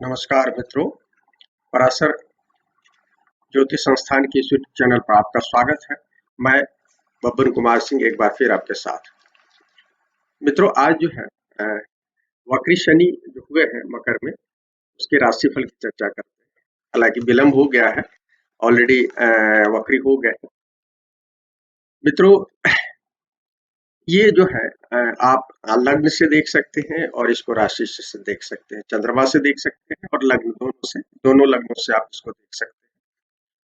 नमस्कार मित्रों, पराशर ज्योतिष संस्थान के इस यूट्यूब चैनल पर आपका स्वागत है। मैं बब्बन कुमार सिंह एक बार फिर आपके साथ। मित्रों, आज जो है वक्री शनि जो हुए हैं मकर में, उसके राशिफल की चर्चा करते हैं। हालांकि विलंब हो गया है, ऑलरेडी वक्री हो गए हैं। मित्रों, ये जो है आप लग्न से देख सकते हैं और इसको राशि से देख सकते हैं, चंद्रमा से देख सकते हैं और लग्न दोनों लग्नों से आप इसको देख सकते हैं,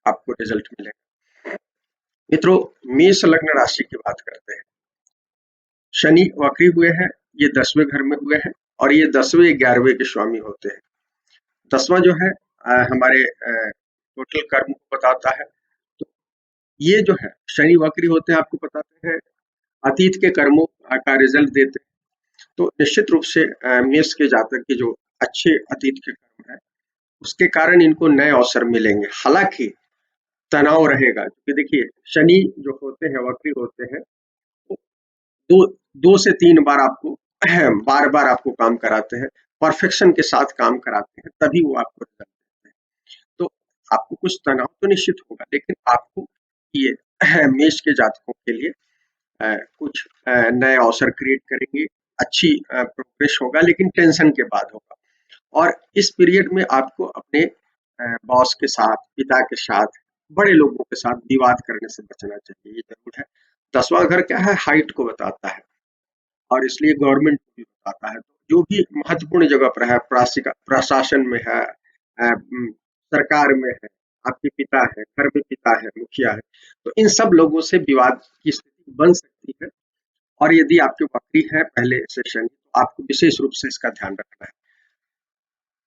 आपको रिजल्ट मिलेगा। मित्रों, मेष लग्न राशि की बात करते हैं। शनि वक्री हुए हैं, ये 10वें घर में हुए हैं और ये 10वें 11वें के स्वामी होते हैं। 10वां जो है हमारे टोटल कर्म को बताता है। तो ये जो है शनि वक्री होते हैं, आपको बताते हैं अतीत के कर्मों का रिजल्ट देते हैं। तो निश्चित रूप से मेष के जातक के जो अच्छे अतीत के कर्म है, उसके कारण इनको नए अवसर मिलेंगे। हालांकि तनाव रहेगा, क्योंकि देखिए शनि जो होते हैं वक्री होते हैं, दो 2 से 3 बार आपको बार-बार आपको काम कराते हैं, परफेक्शन के साथ काम कराते हैं, तभी वो आपको रिजल्ट देते हैं। तो आपको कुछ तनाव तो निश्चित होगा, लेकिन आपको ये मेष के जातकों के लिए कुछ नए अवसर क्रिएट करेंगे, अच्छी प्रोग्रेस होगा, लेकिन टेंशन के बाद होगा। और इस पीरियड में आपको अपने बॉस के साथ, पिता के साथ, बड़े लोगों के साथ विवाद करने से बचना चाहिए, ये ज़रूर है। 10वां घर क्या है? हाइट को बताता है और इसलिए गवर्नमेंट को भी बताता है। जो भी महत्वपूर्ण जगह पर है, प्रशासन में है, सरकार में है, आपके पिता है, घर में पिता है, मुखिया है, तो इन सब लोगों से विवाद की स्थिति बन सकती है। और यदि आपकी वक्री है पहले से शनि, तो आपको विशेष रूप से इसका ध्यान रखना है।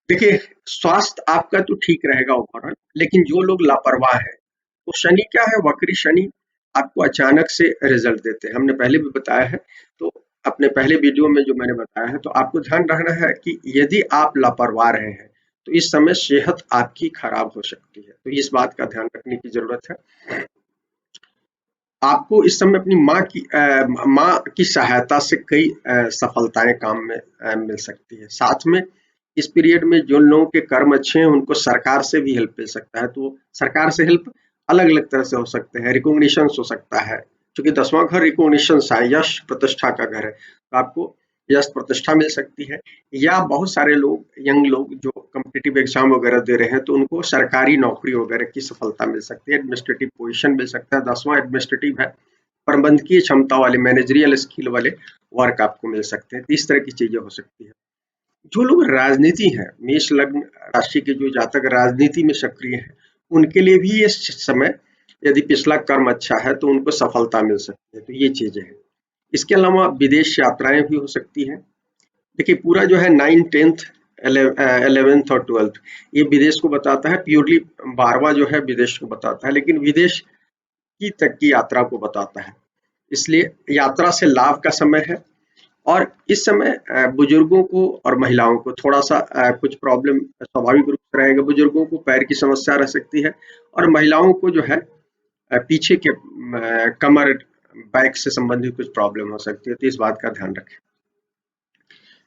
देखिए, स्वास्थ्य आपका तो ठीक रहेगा ओवरऑल, लेकिन जो लोग लापरवाह है, तो शनि क्या है? वक्री शनि आपको अचानक से रिजल्ट देते हैं। हमने पहले भी बताया है, तो अपने पहले वीडियो में जो मैंने बताया है, तो आपको ध्यान रखना है कि यदि आप लापरवाह रहे हैं, तो इस समय सेहत आपकी खराब हो सकती है। तो इस बात का ध्यान रखने की जरूरत है। आपको इस समय अपनी माँ की सहायता से कई सफलताएं काम में मिल सकती है। साथ में इस पीरियड में जो लोगों के कर्म अच्छे हैं, उनको सरकार से भी हेल्प मिल सकता है। तो सरकार से हेल्प अलग-अलग तरह से हो सकते हैं, रिकॉग्निशन हो सकता है, क्योंकि 10वां घर रिकॉग्निशन है, यश प्रतिष्ठा का घर है, तो आपको यश प्रतिष्ठा मिल सकती है। या बहुत सारे लोग, यंग लोग जो कॉम्पिटिटिव एग्जाम वगैरह दे रहे हैं, तो उनको सरकारी नौकरी वगैरह की सफलता मिल सकती है, एडमिनिस्ट्रेटिव पोजीशन मिल सकता है। 10वां एडमिनिस्ट्रेटिव है, प्रबंधकीय क्षमता वाले, मैनेजरियल स्किल वाले वर्क आपको मिल सकते हैं। तो इस तरह की चीजें हो सकती है। जो लोग राजनीति है, मेष लग्न राशि के जो जातक राजनीति में सक्रिय हैं, उनके लिए भी ये समय, यदि पिछला कर्म अच्छा है तो उनको सफलता मिल सकती है। तो ये चीजें हैं। इसके अलावा विदेश यात्राएं भी हो सकती हैं। देखिए, पूरा जो है 9, 10th, 11th और 12th, ये विदेश को बताता है। प्योरली 12वां जो है विदेश को बताता है, लेकिन विदेश की तक की यात्रा को बताता है। इसलिए यात्रा से लाभ का समय है। और इस समय बुजुर्गों को और महिलाओं को थोड़ा-सा कुछ प्रॉब्लम स्वाभाविक रूप से रहेगा। बुजुर्गों को पैर की समस्या रह सकती है और महिलाओं को जो है पीछे के कमर, बैक से संबंधित कुछ प्रॉब्लम हो सकती है, तो इस बात का ध्यान रखें।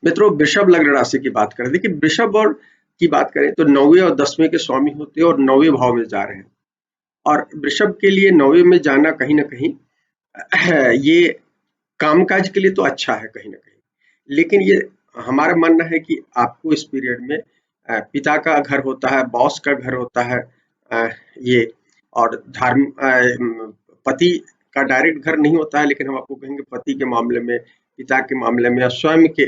मित्रों, वृषभ लग्न राशि की बात करें। देखिए, वृषभ और की बात करें तो 9वें और 10वें के स्वामी होते हैं और 9वें भाव में जा रहे हैं। और वृषभ के लिए 9वें में जाना कहीं न कहीं ये कामकाज के लिए तो अच्छा है कहीं न कहीं, लेकिन ये हमारा मानना है कि आपको इस पीरियड में पिता का घर होता है, बॉस का घर होता है, ये और पति का डायरेक्ट घर नहीं होता है, लेकिन हम आपको कहेंगे पति के मामले में, पिता के मामले में, और स्वयं के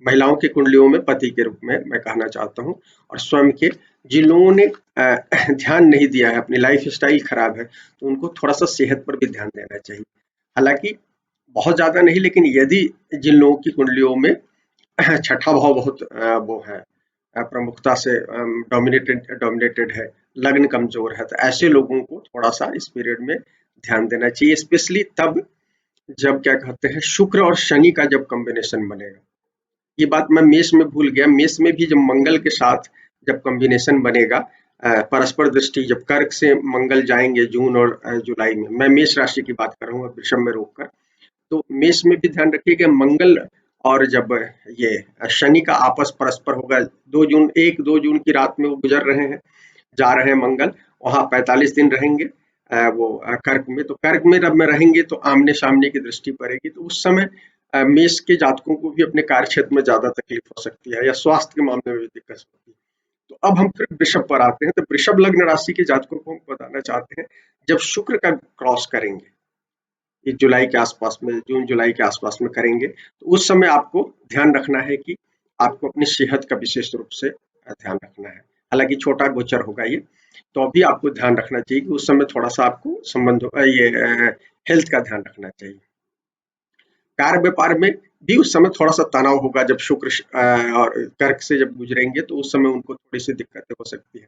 महिलाओं की कुंडलियों में पति के रूप में मैं कहना चाहता हूँ। और स्वयं के जिन लोगों ने ध्यान नहीं दिया है, अपनी लाइफ स्टाइल खराब है, तो उनको थोड़ा-सा सेहत पर भी ध्यान देना चाहिए। हालाँकि बहुत ज़्यादा नहीं, लेकिन यदि जिन लोगों की कुंडलियों में छठा भाव बहुत वो है, प्रमुखता से डोमिनेटेड है, लग्न कमजोर है, तो ऐसे लोगों को थोड़ा-सा इस पीरियड में ध्यान देना चाहिए, स्पेशली तब जब क्या कहते हैं शुक्र और शनि का जब कॉम्बिनेशन बनेगा। ये बात मैं मेष में भूल गया। मेष में भी जब मंगल के साथ जब कॉम्बिनेशन बनेगा, परस्पर दृष्टि, जब कर्क से मंगल जाएंगे जून और जुलाई में, मैं मेष राशि की बात कर रहा हूँ वृषभ में रोककर, तो मेष में भी ध्यान रखिए कि मंगल और जब ये शनि का आपस परस्पर होगा 2 जून की रात में वो गुजर रहे हैं, जा रहे हैं मंगल, वहाँ 45 दिन रहेंगे वो कर्क में। तो कर्क में जब में रहेंगे तो आमने सामने की दृष्टि पड़ेगी, तो उस समय मेष के जातकों को भी अपने कार्य क्षेत्र में ज्यादा तकलीफ हो सकती है या स्वास्थ्य के मामले में भी दिक्कत होती है। तो अब हम फिर वृषभ पर आते हैं। तो वृषभ लग्न राशि के जातकों को हम बताना चाहते हैं, जब शुक्र का क्रॉस करेंगे इस जुलाई के आसपास में, जून जुलाई के आसपास में करेंगे, तो उस समय आपको ध्यान रखना है कि आपको अपनी सेहत का विशेष रूप से ध्यान रखना है। हालांकि छोटा गोचर होगा ये, तो अभी आपको ध्यान रखना चाहिए कि उस समय थोड़ा सा आपको ये हेल्थ का ध्यान रखना चाहिए। कार्य व्यापार में भी उस समय थोड़ा सा तनाव होगा, जब शुक्र और कर्क से जब गुजरेंगे तो उस समय उनको थोड़ी सी दिक्कतें हो सकती है।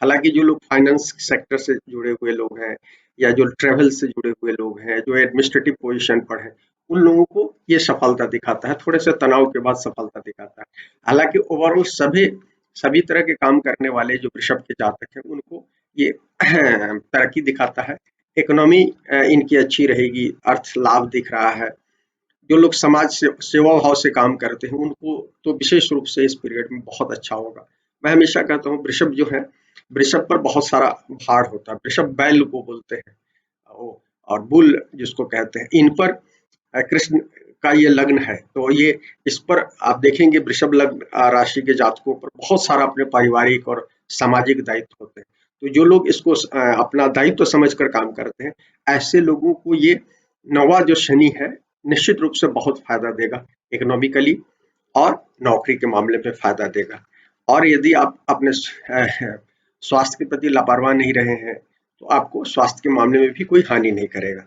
हालांकि जो लोग फाइनेंस सेक्टर से जुड़े हुए लोग हैं या जो ट्रेवल से जुड़े हुए लोग हैं, जो एडमिनिस्ट्रेटिव पोजीशन पर हैं, उन लोगों को ये सफलता दिखाता है, थोड़े से तनाव के बाद सफलता दिखाता है। हालांकि ओवरऑल सभी सभी तरह के काम करने वाले जो वृषभ के जातक हैं, उनको ये तरक्की दिखाता है। इकोनॉमी इनकी अच्छी रहेगी, अर्थ लाभ दिख रहा है। जो लोग समाज से सेवा भाव से काम करते हैं, उनको तो विशेष रूप से इस पीरियड में बहुत अच्छा होगा। मैं हमेशा कहता हूँ वृषभ जो है, वृषभ पर बहुत सारा भार होता है। वृषभ बैल को बोलते हैं और बुल जिसको कहते हैं, इन पर कृष्ण का ये लग्न है। तो ये इस पर आप देखेंगे वृषभ लग्न राशि के जातकों पर बहुत सारा अपने पारिवारिक और सामाजिक दायित्व होते हैं। तो जो लोग इसको अपना दायित्व समझकर काम करते हैं, ऐसे लोगों को ये नवा जो शनि है निश्चित रूप से बहुत फायदा देगा, इकोनॉमिकली और नौकरी के मामले में फायदा देगा। और यदि आप अपने स्वास्थ्य के प्रति लापरवाह नहीं रहे हैं, तो आपको स्वास्थ्य के मामले में भी कोई हानि नहीं करेगा।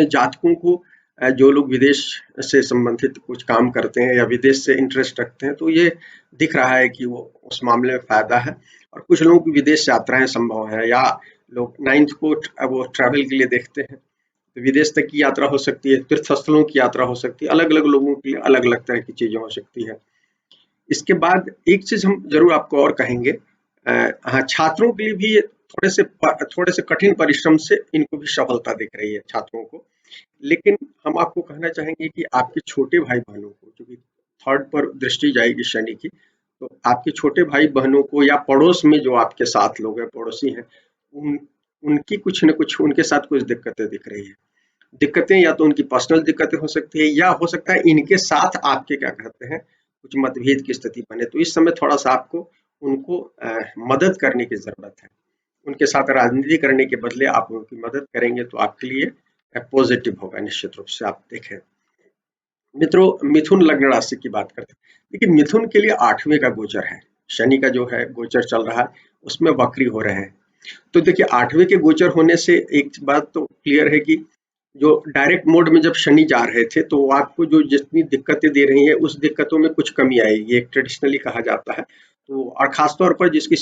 जातकों को जो लोग विदेश से संबंधित कुछ काम करते हैं या विदेश से इंटरेस्ट रखते हैं, तो ये दिख रहा है कि वो उस मामले में फायदा है। और कुछ लोगों की विदेश यात्राएं संभव है, या लोग 9th को वो ट्रैवल के लिए देखते हैं, तो विदेश तक की यात्रा हो सकती है, तीर्थ स्थलों की यात्रा हो सकती है, अलग अलग लोगों के लिए अलग अलग तरह की चीजें हो सकती है। इसके बाद एक चीज हम जरूर आपको और कहेंगे, हाँ, छात्रों के लिए भी थोड़े से कठिन परिश्रम से इनको भी सफलता दिख रही है छात्रों को। लेकिन हम आपको कहना चाहेंगे कि आपके छोटे भाई बहनों को, क्योंकि थर्ड पर दृष्टि जाएगी शनि की, तो आपके छोटे भाई बहनों को या पड़ोस में जो आपके साथ लोग हैं, पड़ोसी हैं, उन उनकी कुछ न कुछ उनके साथ कुछ दिक्कतें दिख रही है। दिक्कतें या तो उनकी पर्सनल दिक्कतें हो सकती है, या हो सकता है इनके साथ आपके क्या कहते हैं कुछ मतभेद की स्थिति बने। तो इस समय थोड़ा सा आपको उनको मदद करने की जरूरत है। उनके साथ राजनीति करने के बदले आप उनकी मदद करेंगे तो आपके लिए पॉजिटिव होगा निश्चित रूप से। आप देखें मित्रों, मिथुन लग्न राशि की बात करते हैं। देखिए मिथुन के लिए 8वें का गोचर है, शनि का जो है गोचर चल रहा है, उसमें वक्री हो रहे हैं। तो देखिए 8वें के गोचर होने से एक बात तो क्लियर है कि जो डायरेक्ट मोड में जब शनि जा रहे थे, तो आपको जो जितनी दिक्कतें दे रही है उस दिक्कतों में कुछ कमी आएगी, एक ट्रेडिशनली कहा जाता है। तो और खासतौर पर जिसकी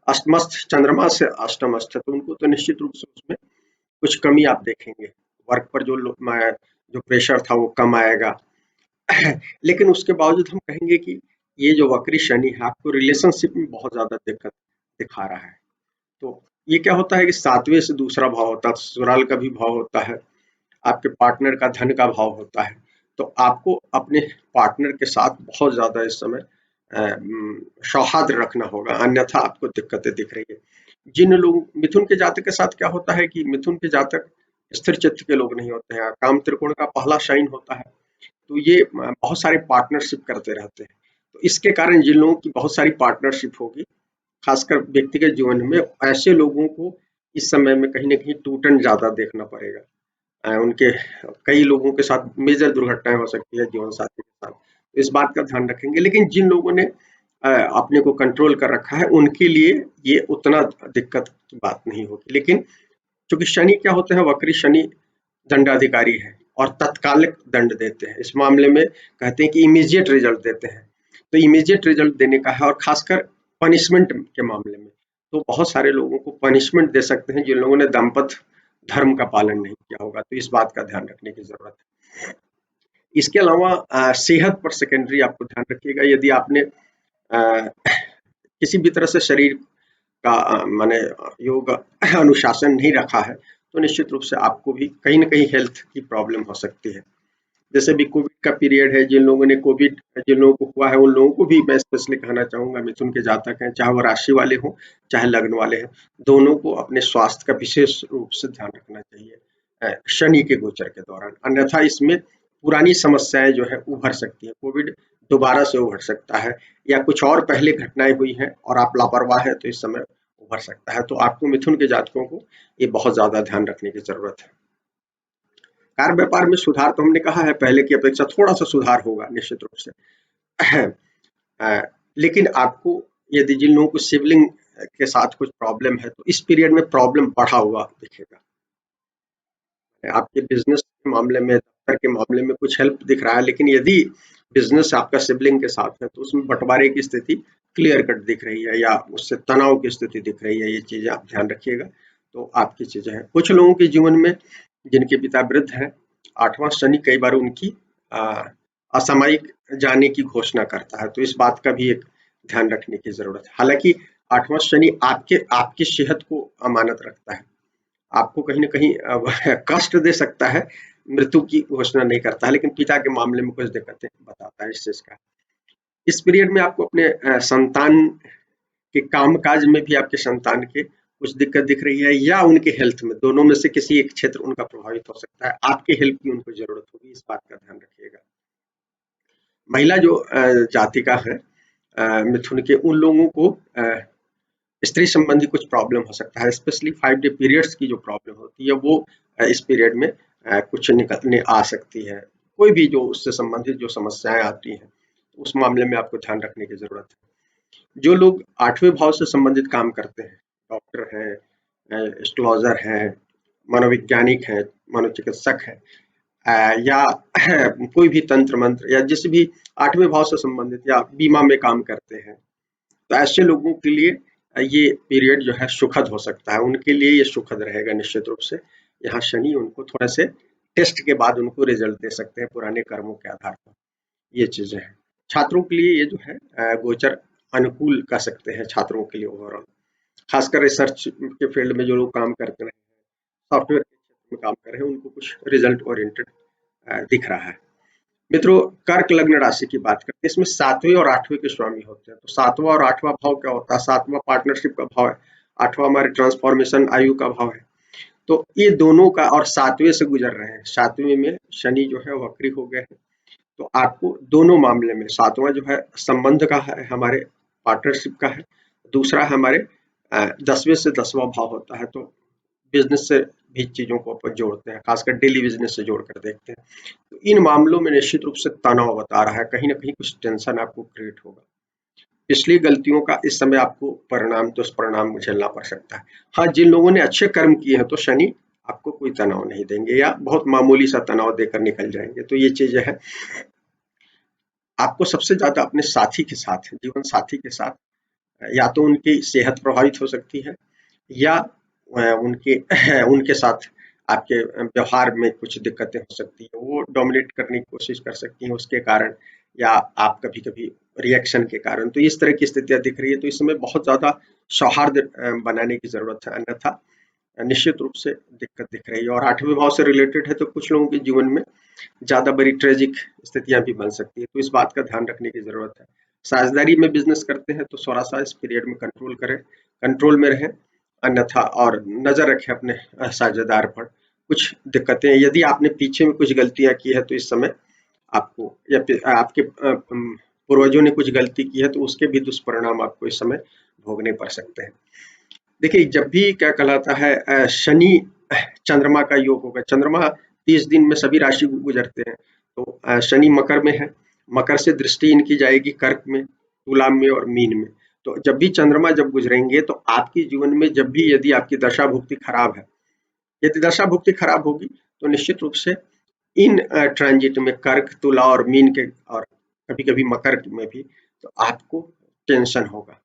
अष्टमस्थ चंद्रमा से अष्टमस्थ है, तो उनको तो निश्चित रूप से उसमें कुछ कमी आप देखेंगे। वर्क पर जो प्रेशर था वो कम आएगा। लेकिन उसके बावजूद हम कहेंगे कि ये जो वक्री शनि है आपको रिलेशनशिप में बहुत ज्यादा दिक्कत दिखा रहा है। तो ये क्या होता है कि 7वें से दूसरा भाव होता है, ससुराल का भी भाव होता है, आपके पार्टनर का धन का भाव होता है। तो आपको अपने पार्टनर के साथ बहुत ज्यादा इस समय सौहार्द रखना होगा, अन्यथा आपको दिक्कतें दिख रही है। जिन लोग मिथुन के जातक के साथ क्या होता है कि मिथुन के जातक स्थिर चित्त के लोग नहीं होते हैं, काम त्रिकोण का पहला साइन होता है, तो ये बहुत सारे पार्टनरशिप करते रहते हैं। तो इसके कारण जिन लोगों की बहुत सारी पार्टनरशिप होगी, खासकर व्यक्तिगत जीवन में, ऐसे लोगों को इस समय में कहीं न कहीं टूटन ज़्यादा देखना पड़ेगा। उनके कई लोगों के साथ मेजर दुर्घटनाएँ हो सकती है जीवन साथी के साथ, तो इस बात का ध्यान रखेंगे। लेकिन जिन लोगों ने अपने को कंट्रोल कर रखा है, उनके लिए ये उतना दिक्कत की बात नहीं होगी। लेकिन चूँकि शनि क्या होते हैं, वक्री शनि दंडाधिकारी है और तत्कालिक दंड देते हैं। इस मामले में कहते हैं कि इमीडिएट रिजल्ट देते हैं। तो इमीडिएट रिजल्ट देने का है, और खासकर पनिशमेंट के मामले में तो बहुत सारे लोगों को पनिशमेंट दे सकते हैं जिन लोगों ने दाम्पत्य धर्म का पालन नहीं किया होगा। तो इस बात का ध्यान रखने की जरूरत है। इसके अलावा सेहत पर सेकेंडरी आपको ध्यान रखिएगा। यदि आपने किसी भी तरह से शरीर का माने योग अनुशासन नहीं रखा है, तो निश्चित रूप से आपको भी कहीं न कहीं हेल्थ की प्रॉब्लम हो सकती है। जैसे भी कोविड का पीरियड है, जिन लोगों को हुआ है उन लोगों को भी मैं स्पेशली कहना चाहूंगा, मिथुन के जातक हैं, चाहे वो राशि वाले हों चाहे लग्न वाले हैं, दोनों को अपने स्वास्थ्य का विशेष रूप से ध्यान रखना चाहिए शनि के गोचर के दौरान। अन्यथा इसमें पुरानी समस्याएं जो है उभर सकती है, कोविड दोबारा से उभर सकता है, या कुछ और पहले घटनाएं हुई हैं और आप लापरवाह है तो इस समय उभर सकता है। तो आपको मिथुन के जातकों को ये बहुत ज्यादा ध्यान रखने की जरूरत है। कार्य व्यापार में सुधार तो हमने कहा है, पहले की अपेक्षा थोड़ा सा सुधार होगा निश्चित रूप से। अ, लेकिन आपको, यदि जिन लोगों को सिबलिंग के साथ कुछ प्रॉब्लम है तो इस पीरियड में प्रॉब्लम बढ़ा हुआ दिखेगा। आपके बिजनेस के मामले में, दफ्तर के मामले में कुछ हेल्प दिख रहा है, लेकिन यदि बिजनेस आपका सिबलिंग के साथ है तो उसमें बंटवारे की स्थिति क्लियर कट दिख रही है या उससे तनाव की स्थिति दिख रही है। ये चीजें आप ध्यान रखिएगा। तो आपकी चीजें हैं, कुछ लोगों के जीवन में जिनके पिता वृद्ध हैं, आठवां शनि कई बार उनकी आ, असामयिक जाने की घोषणा करता है, तो इस बात का भी एक ध्यान रखने की जरूरत है। हालांकि आठवां शनि आपके आपकी सेहत को अमानत रखता है, आपको कहीं न कहीं कष्ट दे सकता है, मृत्यु की घोषणा नहीं करता है, लेकिन पिता के मामले में कुछ दिक्कतें बताता है इस चीज़ का। इस पीरियड में आपको अपने संतान के कामकाज में भी आपके संतान के कुछ दिक्कत दिख रही है, या उनके हेल्थ में, दोनों में से किसी एक क्षेत्र उनका प्रभावित हो सकता है। आपके हेल्प की उनको ज़रूरत होगी, इस बात का ध्यान रखिएगा। महिला जो जातिका है मिथुन के, उन लोगों को स्त्री संबंधी कुछ प्रॉब्लम हो सकता है, स्पेशली 5 डे पीरियड्स की जो प्रॉब्लम होती है वो इस पीरियड में कुछ निकलने आ सकती है। कोई भी जो उससे संबंधित जो समस्याएं आती हैं, उस मामले में आपको ध्यान रखने की जरूरत है। जो लोग 8वें भाव से संबंधित काम करते हैं, डॉक्टर हैं, एस्ट्रोलॉजर हैं, मनोवैज्ञानिक हैं, मनोचिकित्सक हैं, या कोई भी तंत्र मंत्र या जिस भी 8वें भाव से संबंधित या बीमा में काम करते हैं, तो ऐसे लोगों के लिए ये पीरियड जो है सुखद हो सकता है, उनके लिए ये सुखद रहेगा निश्चित रूप से। यहाँ शनि उनको थोड़े से टेस्ट के बाद उनको रिजल्ट दे सकते हैं पुराने कर्मों के आधार पर, ये चीजें हैं। छात्रों के लिए ये जो है गोचर अनुकूल कह सकते हैं छात्रों के लिए ओवरऑल, खासकर रिसर्च के फील्ड में जो लोग काम करते हैं, सॉफ्टवेयर के क्षेत्र में काम कर रहे हैं, उनको कुछ रिजल्ट ओरिएंटेड दिख रहा है। मित्रों, कर्क लग्न राशि की बात करते हैं, इसमें 7वें और 8वें के स्वामी होते हैं। तो 7वां और 8वां भाव क्या होता है? 7वां पार्टनरशिप का भाव है, 8वां हमारे ट्रांसफॉर्मेशन आयु का भाव है। तो ये दोनों का, और 7वें से गुजर रहे हैं, 7वें में शनि जो है वक्री हो गए हैं। तो आपको दोनों मामले में, 7वां जो है संबंध का है, हमारे पार्टनरशिप का है, दूसरा हमारे 10वें से 10वां भाव होता है। तो बिजनेस से भी चीजों को अपन जोड़ते हैं, खासकर डेली बिजनेस से जोड़कर देखते हैं। तो इन मामलों में निश्चित रूप से तनाव बता रहा है, कहीं ना कहीं कुछ टेंशन आपको क्रिएट होगा। पिछली गलतियों का इस समय आपको दुष्परिणाम झेलना पड़ सकता है। हाँ, जिन लोगों ने अच्छे कर्म किए हैं तो शनि आपको कोई तनाव नहीं देंगे, या बहुत मामूली सा तनाव देकर निकल जाएंगे। तो ये चीजें हैं। आपको सबसे ज्यादा अपने साथी के साथ, जीवन साथी के साथ, या तो उनकी सेहत प्रभावित हो सकती है, या उनके उनके साथ आपके व्यवहार में कुछ दिक्कतें हो सकती हैं, वो डोमिनेट करने की कोशिश कर सकती हैं उसके कारण, या आप कभी-कभी रिएक्शन के कारण। तो इस तरह की स्थितियाँ दिख रही है, तो इस समय बहुत ज़्यादा सौहार्द बनाने की ज़रूरत है, अन्यथा निश्चित रूप से दिक्कत दिख रही है। और 8वें भाव से रिलेटेड है, तो कुछ लोगों के जीवन में ज़्यादा बड़ी ट्रेजिक स्थितियाँ भी बन सकती है, तो इस बात का ध्यान रखने की ज़रूरत है। साझेदारी में बिज़नेस करते हैं तो थोड़ा-सा इस पीरियड में कंट्रोल करें, कंट्रोल में रहें, अन्यथा और नज़र रखें अपने साझेदार पर। कुछ दिक्कतें, यदि आपने पीछे में कुछ गलतियाँ की है तो इस समय आपको, या फिर आपके पूर्वजों ने कुछ गलती की है तो उसके भी दुष्परिणाम आपको इस समय भोगने पड़ सकते हैं। देखिए, जब भी क्या कहलाता है शनि चंद्रमा का योग होगा, चंद्रमा 30 दिन में सभी राशि गुजरते हैं, तो शनि मकर में है, मकर से दृष्टि इनकी जाएगी कर्क में, तुला में और मीन में। तो जब भी चंद्रमा जब गुजरेंगे तो आपके जीवन में जब भी, यदि आपकी दशा भुक्ति खराब है, यदि दशा भुक्ति खराब होगी तो निश्चित रूप से इन ट्रांजिट में कर्क, तुला और मीन के, और कभी-कभी मकर में भी, तो आपको टेंशन होगा।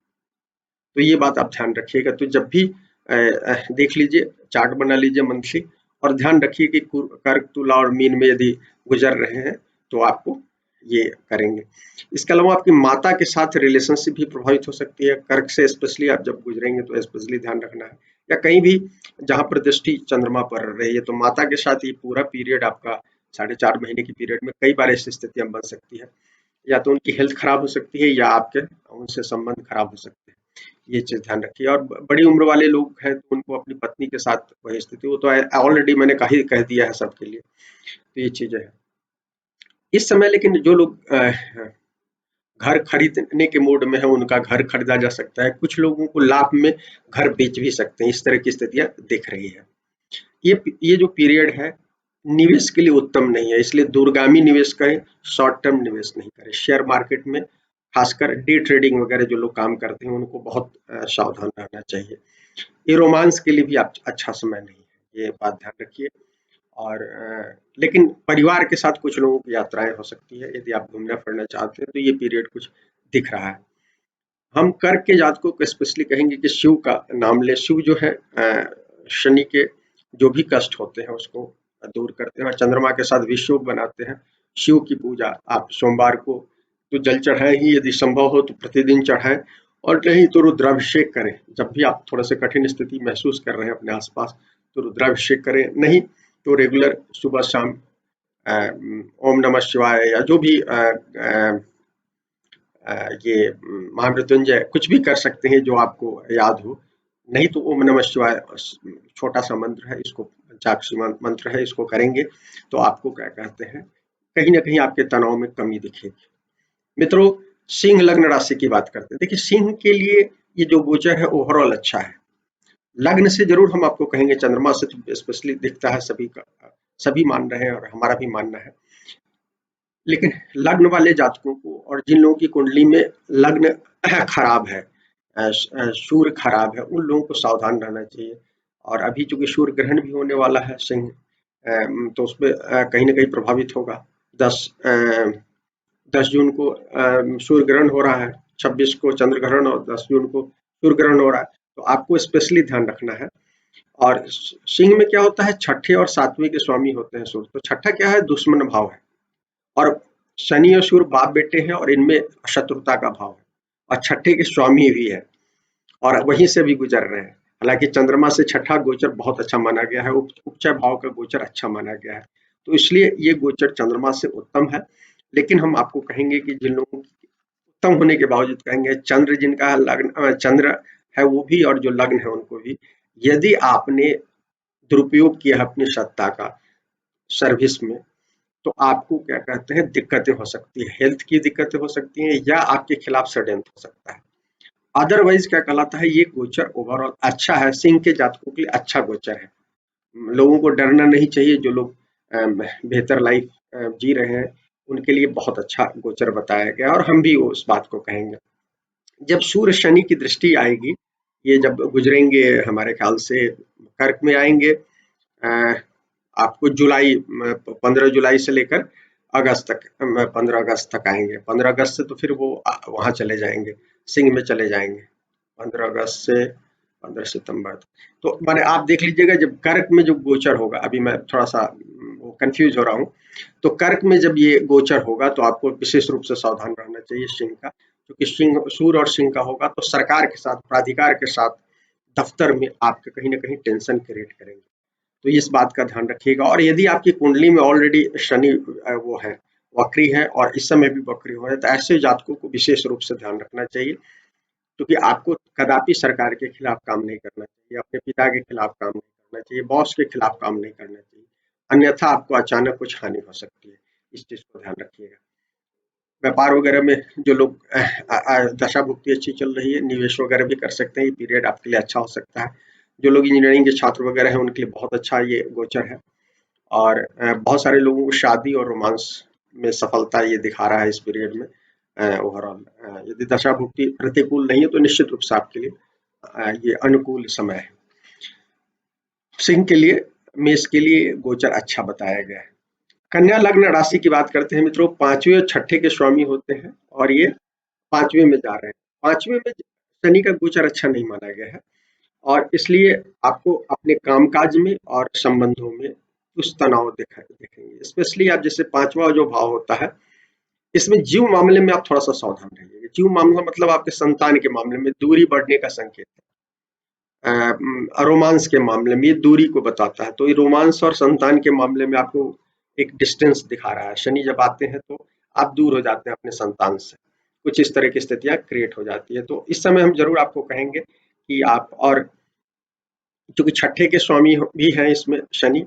तो ये बात आप ध्यान रखिएगा। तो जब भी देख लीजिए, चार्ट बना लीजिए मंथली, और ध्यान रखिए कि कर्क, तुला और मीन में यदि गुजर रहे हैं तो आपको ये करेंगे। इसके अलावा आपकी माता के साथ रिलेशनशिप भी प्रभावित हो सकती है, कर्क से स्पेशली आप जब गुजरेंगे तो स्पेशली ध्यान रखना है। या कहीं भी जहाँ पर दृष्टि चंद्रमा पर रही है, तो माता के साथ ये पूरा पीरियड आपका 4.5 महीने की पीरियड में कई बार ऐसी स्थितियां बन सकती है, या तो उनकी हेल्थ खराब हो सकती है या आपके उनसे संबंध खराब हो सकते हैं। ये चीज ध्यान रखिए। और बड़ी उम्र वाले लोग हैं तो उनको अपनी पत्नी के साथ वही स्थिति, वो तो ऑलरेडी मैंने कह दिया है सबके लिए, तो ये चीजें हैं इस समय। लेकिन जो लोग घर खरीदने के मूड में है, उनका घर खरीदा जा सकता है। कुछ लोगों को लाभ में घर बेच भी सकते हैं, इस तरह की स्थितियां दिख रही है। ये जो पीरियड है निवेश के लिए उत्तम नहीं है, इसलिए दूरगामी निवेश करें, शॉर्ट टर्म निवेश नहीं करें। शेयर मार्केट में खासकर डे ट्रेडिंग वगैरह जो लोग काम करते हैं उनको बहुत सावधान रहना चाहिए। ये रोमांस के लिए भी अच्छा समय नहीं है, ये बात ध्यान रखिए। और लेकिन परिवार के साथ कुछ लोगों की यात्राएं हो सकती है, यदि आप घूमना फिरना चाहते हैं तो ये पीरियड कुछ दिख रहा है। हम कर्क के जातकों को स्पेशली कहेंगे कि शिव का नाम ले। शिव जो है शनि के जो भी कष्ट होते हैं उसको दूर करते हैं और चंद्रमा के साथ विषयोग बनाते हैं। शिव की पूजा आप सोमवार को तो जल चढ़ाएं ही, यदि संभव हो तो प्रतिदिन चढ़ाएं, और नहीं तो रुद्राभिषेक करें। जब भी आप थोड़ा सा कठिन स्थिति महसूस कर रहे हैं अपने आसपास तो रुद्राभिषेक करें, नहीं तो रेगुलर सुबह शाम ओम नमः शिवाय या जो भी ये महामृत्युंजय कुछ भी कर सकते हैं जो आपको याद हो। नहीं तो ओम नमः शिवाय छोटा सा मंत्र है, इसको पंचाक्षरी मंत्र है, इसको करेंगे तो आपको क्या कहते हैं कहीं ना कहीं आपके तनाव में कमी दिखेगी। मित्रों, सिंह लग्न राशि की बात करते हैं। देखिए, सिंह के लिए ये जो गोचर है ओवरऑल अच्छा है। लग्न से जरूर हम आपको कहेंगे, चंद्रमा से तो स्पेशली दिखता है, सभी का सभी मान रहे हैं और हमारा भी मानना है। लेकिन लग्न वाले जातकों को और जिन लोगों की कुंडली में लग्न खराब है, सूर्य खराब है, उन लोगों को सावधान रहना चाहिए। और अभी चूंकि सूर्य ग्रहण भी होने वाला है सिंह, तो उसमें कहीं ना कहीं प्रभावित होगा। 10 जून को सूर्य ग्रहण हो रहा है, 26 को चंद्र ग्रहण और 10 जून को सूर्य ग्रहण हो रहा है, तो आपको स्पेशली ध्यान रखना है। और सिंह में क्या होता है, छठे और सातवें के स्वामी होते हैं सूर्य। तो छठा क्या है, दुश्मन भाव है, और शनि और सूर्य बाप बेटे हैं और इनमें शत्रुता का भाव है, और छठे के स्वामी भी है और वहीं से भी गुजर रहे हैं। हालांकि चंद्रमा से छठा गोचर बहुत अच्छा माना गया है, उपचय भाव का गोचर अच्छा माना गया है, तो इसलिए ये गोचर चंद्रमा से उत्तम है। लेकिन हम आपको कहेंगे कि जिन लोगों की उत्तम होने के बावजूद कहेंगे, चंद्र जिनका लग्न चंद्र है वो भी और जो लग्न है उनको भी, यदि आपने दुरुपयोग किया अपनी सत्ता का सर्विस में, तो आपको क्या कहते हैं दिक्कतें हो सकती है, हेल्थ की दिक्कतें हो सकती हैं या आपके खिलाफ षड्यंत्र हो सकता है। अदरवाइज क्या कहलाता है, ये गोचर ओवरऑल अच्छा है, सिंह के जातकों के लिए अच्छा गोचर है। लोगों को डरना नहीं चाहिए, जो लोग बेहतर लाइफ जी रहे हैं उनके लिए बहुत अच्छा गोचर बताया गया, और हम भी उस बात को कहेंगे। जब सूर्य शनि की दृष्टि आएगी, ये जब गुजरेंगे हमारे ख्याल से कर्क में आएंगे, आपको जुलाई 15 जुलाई से लेकर अगस्त तक, 15 अगस्त तक आएंगे। 15 अगस्त से तो फिर वो वहां चले जाएंगे, सिंह में चले जाएंगे 15 अगस्त से 15 सितंबर तक। तो माने आप देख लीजिएगा जब कर्क में जो गोचर होगा, अभी मैं थोड़ा सा कंफ्यूज हो रहा हूँ, तो कर्क में जब ये गोचर होगा तो आपको विशेष रूप से सावधान रहना चाहिए सिंह का, क्योंकि सिंह सूर्य और सिंह का होगा तो सरकार के साथ, प्राधिकार के साथ, दफ्तर में आपके कहीं ना कहीं टेंशन क्रिएट करेंगे। तो इस बात का ध्यान रखिएगा। और यदि आपकी कुंडली में ऑलरेडी शनि वो है, वक्री है, और इस समय भी वक्री हो रहे, तो ऐसे जातकों को विशेष रूप से ध्यान रखना चाहिए, क्योंकि आपको कदापि सरकार के खिलाफ काम नहीं करना चाहिए, अपने पिता के खिलाफ काम नहीं करना चाहिए, बॉस के खिलाफ काम नहीं करना चाहिए, अन्यथा आपको अचानक कुछ हानि हो सकती है। इस चीज को ध्यान रखिएगा। व्यापार वगैरह में जो लोग दशा भुक्ति अच्छी चल रही है, निवेश वगैरह भी कर सकते हैं, ये पीरियड आपके लिए अच्छा हो सकता है। जो लोग इंजीनियरिंग के छात्र वगैरह हैं उनके लिए बहुत अच्छा ये गोचर है। और बहुत सारे लोगों को शादी और रोमांस में सफलता ये दिखा रहा है इस पीरियड में। ओवरऑल यदि दशा भुक्ति प्रतिकूल नहीं है तो निश्चित रूप से आपके लिए ये अनुकूल समय है। सिंह के लिए, मेष के लिए गोचर अच्छा बताया गया है। कन्या लग्न राशि की बात करते हैं मित्रों, 5वें और छठे के स्वामी होते हैं और ये 5वें में जा रहे हैं। 5वें में शनि का गोचर अच्छा नहीं माना गया है, और इसलिए आपको अपने कामकाज में और संबंधों में कुछ तनाव दिखेंगे। स्पेशली आप जैसे 5वां जो भाव होता है, इसमें जीव मामले में आप थोड़ा सा सावधान रहिएगा। जीव मामला मतलब आपके संतान के मामले में दूरी बढ़ने का संकेत है। रोमांस के मामले में ये दूरी को बताता है, तो ये रोमांस और संतान के मामले में आपको एक डिस्टेंस दिखा रहा है। शनि जब आते हैं तो आप दूर हो जाते हैं अपने संतान से, कुछ इस तरह की स्थितियां क्रिएट हो जाती है। तो इस समय हम जरूर आपको कहेंगे कि आप, और चूंकि छठे के स्वामी भी हैं इसमें शनि,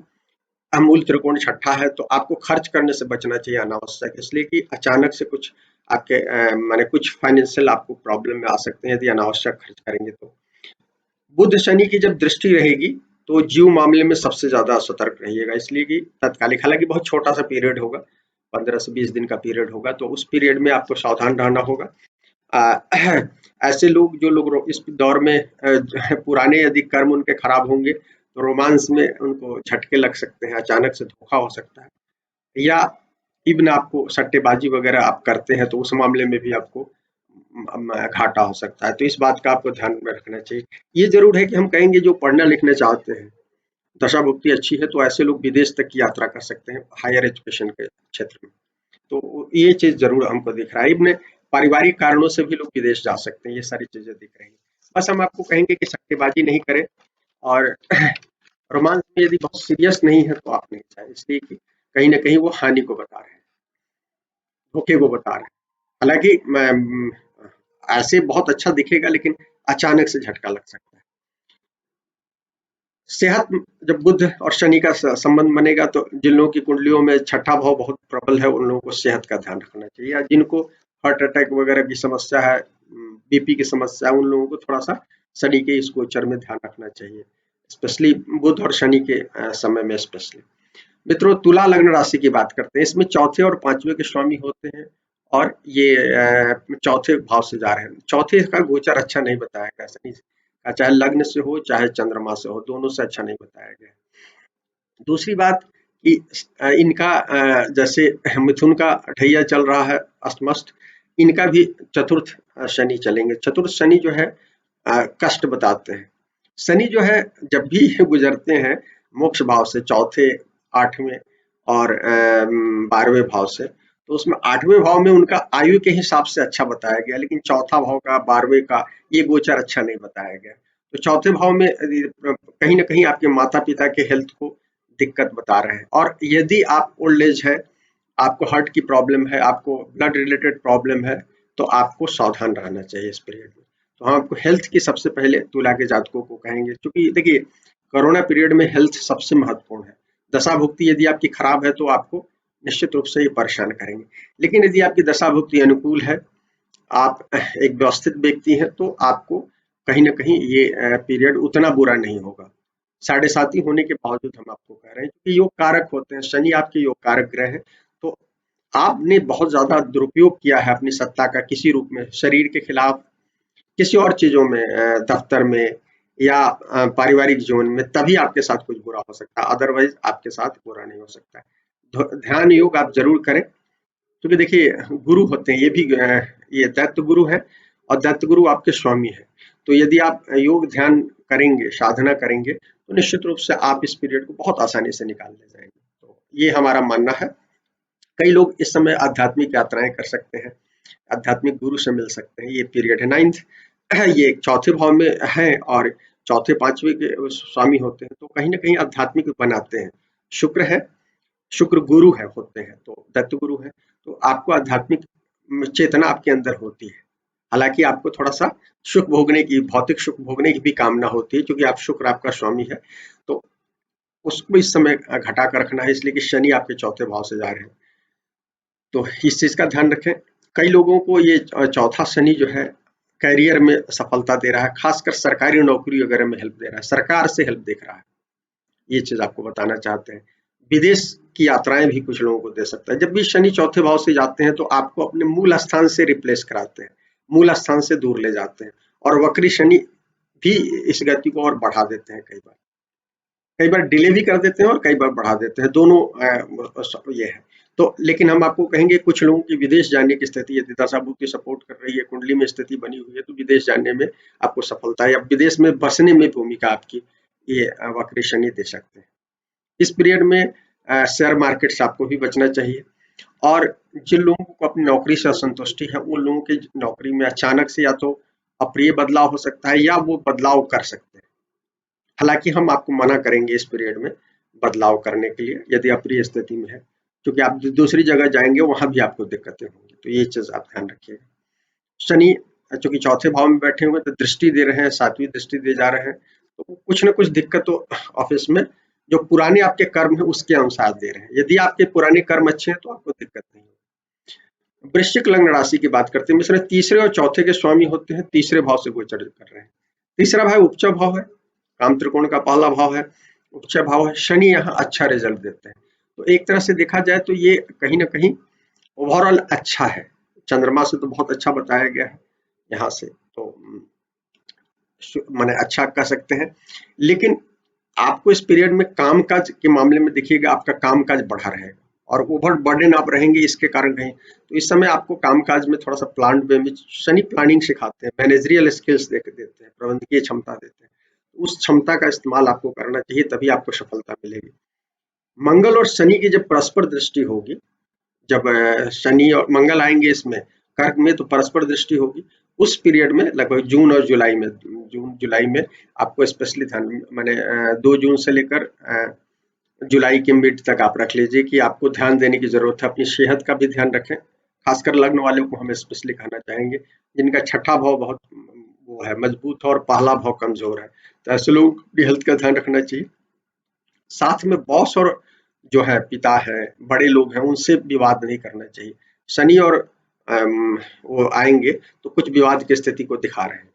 मूल त्रिकोण छठा है, तो आपको खर्च करने से बचना चाहिए अनावश्यक, इसलिए कि अचानक से कुछ आपके माने कुछ फाइनेंशियल आपको प्रॉब्लम में आ सकते हैं यदि अनावश्यक खर्च करेंगे तो। बुध शनि की जब दृष्टि रहेगी तो जीव मामले में सबसे ज्यादा सतर्क रहिएगा, इसलिए कि तत्कालिक, हालांकि बहुत छोटा सा पीरियड होगा, 15 से 20 दिन का पीरियड होगा, तो उस पीरियड में आपको सावधान रहना होगा। ऐसे लोग, जो लोग इस दौर में पुराने यदि कर्म उनके खराब होंगे तो रोमांस में उनको झटके लग सकते हैं, अचानक से धोखा हो सकता है, या इवन आपको सट्टेबाजी वगैरह आप करते हैं तो उस मामले में भी आपको घाटा हो सकता है। तो इस बात का आपको ध्यान में रखना चाहिए। ये जरूर है कि हम कहेंगे जो पढ़ना लिखना चाहते हैं, दशा भुक्ति अच्छी है, तो ऐसे लोग विदेश तक की यात्रा कर सकते हैं हायर एजुकेशन के क्षेत्र में। तो ये चीज जरूर हमको दिख रहा है। इवन पारिवारिक कारणों से भी लोग विदेश जा सकते हैं, ये सारी चीजें दिख रही हैं। बस हम आपको कहेंगे कि सट्टेबाजी नहीं करें, और रोमांस में यदि बहुत सीरियस नहीं है तो आप नहीं चाहें, इसलिए कि कहीं ना कहीं वो हानि को बता रहे हैं, धोखे को बता रहे हैं। हालांकि ऐसे बहुत अच्छा दिखेगा, लेकिन अचानक से झटका लग सकता है। सेहत, जब बुध और शनि का संबंध बनेगा तो जिन लोगों की कुंडलियों में छठा भाव बहुत प्रबल है, उन लोगों को सेहत का ध्यान रखना चाहिए, या जिनको हार्ट अटैक वगैरह की समस्या है, बीपी की समस्या है, उन लोगों को थोड़ा सा शनि के इस गोचर में ध्यान रखना चाहिए, स्पेशली बुध और शनि के समय में स्पेशली। मित्रों, तुला लग्न राशि की बात करते हैं। इसमें चौथे और पांचवें के स्वामी होते हैं, और ये चौथे भाव से जा रहे हैं। चौथे का गोचर अच्छा नहीं बताया गया शनि का, चाहे लग्न से हो चाहे चंद्रमा से हो, दोनों से अच्छा नहीं बताया गया। दूसरी बात कि इनका जैसे मिथुन का ढैया चल रहा है अस्तमस्त, इनका भी चतुर्थ शनि चलेंगे। चतुर्थ शनि जो है कष्ट बताते हैं। शनि जो है जब भी गुजरते हैं मोक्ष भाव से, चौथे, आठवें और 12वें भाव से, तो उसमें 8वें भाव में उनका आयु के हिसाब से अच्छा बताया गया, लेकिन चौथा भाव का, 12वें का ये गोचर अच्छा नहीं बताया गया। तो चौथे भाव में कहीं ना कहीं आपके माता पिता के हेल्थ को दिक्कत बता रहे हैं, और यदि आप ओल्ड एज है, आपको हार्ट की प्रॉब्लम है, आपको ब्लड रिलेटेड प्रॉब्लम है, तो आपको सावधान रहना चाहिए इस पीरियड में। तो हम आपको हेल्थ की सबसे पहले तुला के जातकों को कहेंगे, क्योंकि देखिए कोरोना पीरियड में हेल्थ सबसे महत्वपूर्ण है। दशा भुक्ति यदि आपकी खराब है तो आपको निश्चित रूप से ये परेशान करेंगे, लेकिन यदि आपकी दशा भुक्ति अनुकूल है, आप एक व्यवस्थित व्यक्ति हैं, तो आपको कहीं ना कहीं ये पीरियड उतना बुरा नहीं होगा। साढ़े साथी होने के बावजूद हम आपको कह रहे हैं, क्योंकि योग कारक होते हैं, शनि आपके योग कारक ग्रह है, तो आपने बहुत ज्यादा दुरुपयोग किया है अपनी सत्ता का किसी रूप में, शरीर के खिलाफ, किसी और चीजों में, दफ्तर में या पारिवारिक जीवन में, तभी आपके साथ कुछ बुरा हो सकता है, अदरवाइज आपके साथ बुरा नहीं हो सकता है। ध्यान योग आप जरूर करें, क्योंकि देखिए गुरु होते हैं, ये भी ये दैत्य गुरु है, और दैत्य गुरु आपके स्वामी है। तो यदि आप योग ध्यान करेंगे, साधना करेंगे, तो निश्चित रूप से आप इस पीरियड को बहुत आसानी से निकाल ले जाएंगे। तो ये हमारा मानना है। कई लोग इस समय आध्यात्मिक यात्राएं कर सकते हैं, आध्यात्मिक गुरु से मिल सकते हैं। ये पीरियड है नाइन्थ, ये चौथे भाव में है, और चौथे पांचवे के स्वामी होते हैं, तो कहीं ना कहीं आध्यात्मिक बनाते हैं। शुक्र है, शुक्र गुरु है, होते हैं, तो दत्त गुरु है, तो आपको आध्यात्मिक चेतना आपके अंदर होती है। हालांकि आपको थोड़ा सा सुख भोगने की, भौतिक सुख भोगने की भी कामना होती है, क्योंकि आप शुक्र आपका स्वामी है, तो उसको इस समय घटा कर रखना है, इसलिए कि शनि आपके चौथे भाव से जा रहे हैं, तो इस चीज का ध्यान रखें। कई लोगों को ये चौथा शनि जो है करियर में सफलता दे रहा है, खासकर सरकारी नौकरी वगैरह में हेल्प दे रहा है, सरकार से हेल्प देख रहा है, ये चीज आपको बताना चाहते हैं। विदेश की यात्राएं भी कुछ लोगों को दे सकता है। जब भी शनि चौथे भाव से जाते हैं तो आपको अपने मूल स्थान से रिप्लेस कराते हैं, मूल स्थान से दूर ले जाते हैं, और वक्री शनि भी इस गति को और बढ़ा देते हैं, कई बार डिले भी कर देते हैं और कई बार बढ़ा देते हैं, दोनों ये है। तो लेकिन हम आपको कहेंगे कुछ लोगों की विदेश जाने की स्थिति यदि दशा बुद्धि सपोर्ट कर रही है, कुंडली में स्थिति बनी हुई है, तो विदेश जाने में आपको सफलता, या विदेश में बसने में भूमिका आपकी ये वक्री शनि दे सकते हैं। इस पीरियड में शेयर मार्केट से आपको भी बचना चाहिए, और जिन लोगों को अपनी नौकरी से असंतुष्टि है, उन लोगों की नौकरी में अचानक से या तो अप्रिय बदलाव हो सकता है, या वो बदलाव कर सकते हैं। हालांकि हम आपको मना करेंगे इस पीरियड में बदलाव करने के लिए, यदि अप्रिय स्थिति में है, क्योंकि आप दूसरी जगह जाएंगे वहां भी आपको दिक्कतें होंगी, तो ये चीज आप ध्यान रखिएगा। शनि चूंकि चौथे भाव में बैठे हुए तो दृष्टि दे रहे हैं, सातवीं दृष्टि दे जा रहे हैं, तो कुछ ना कुछ दिक्कत तो ऑफिस में जो पुराने आपके कर्म है उसके अनुसार दे रहे हैं। यदि आपके पुराने कर्म अच्छे हैं तो आपको दिक्कत नहीं होगी। वृश्चिक लग्न राशि की बात करते हैं, मिश्र तीसरे और चौथे के स्वामी होते हैं, तीसरे भाव से गोचर कर रहे हैं। तीसरा भाव उपचा भाव है, काम त्रिकोण का पहला भाव है, उपचा भाव है। शनि यहाँ अच्छा रिजल्ट देते हैं, तो एक तरह से देखा जाए तो ये कहीं ना कहीं ओवरऑल अच्छा है। चंद्रमा से तो बहुत अच्छा बताया गया है यहाँ से, तो माने अच्छा कह सकते हैं। लेकिन आपको इस पीरियड में कामकाज के मामले में देखिएगा, आपका कामकाज बढ़ा रहेगा और ओवर बर्डन आप रहेंगे इसके कारण कहीं, तो इस समय आपको कामकाज में थोड़ा सा प्लान वे में शनि प्लानिंग सिखाते हैं, मैनेजरियल स्किल्स देते हैं, प्रबंधकीय क्षमता देते हैं। उस क्षमता का इस्तेमाल आपको करना चाहिए, तभी आपको सफलता मिलेगी। मंगल और शनि की जब परस्पर दृष्टि होगी, जब शनि और मंगल आएंगे इसमें कर्क में, तो परस्पर दृष्टि होगी उस पीरियड में, लगभग जून और जुलाई में, जून जुलाई में आपको स्पेशली ध्यान मैंने 2 जून से लेकर जुलाई के मिड तक आप रख लीजिए कि आपको ध्यान देने की जरूरत है। अपनी सेहत का भी ध्यान रखें, खासकर लग्न वाले को हम स्पेशली कहना चाहेंगे जिनका छठा भाव बहुत वो है मजबूत और पहला भाव कमजोर है, तो ऐसे लोगों को भी हेल्थ का ध्यान रखना चाहिए। साथ में बॉस और जो है पिता है, बड़े लोग हैं, उनसे विवाद नहीं करना चाहिए। शनि और वो आएंगे तो कुछ विवाद की स्थिति को दिखा रहे हैं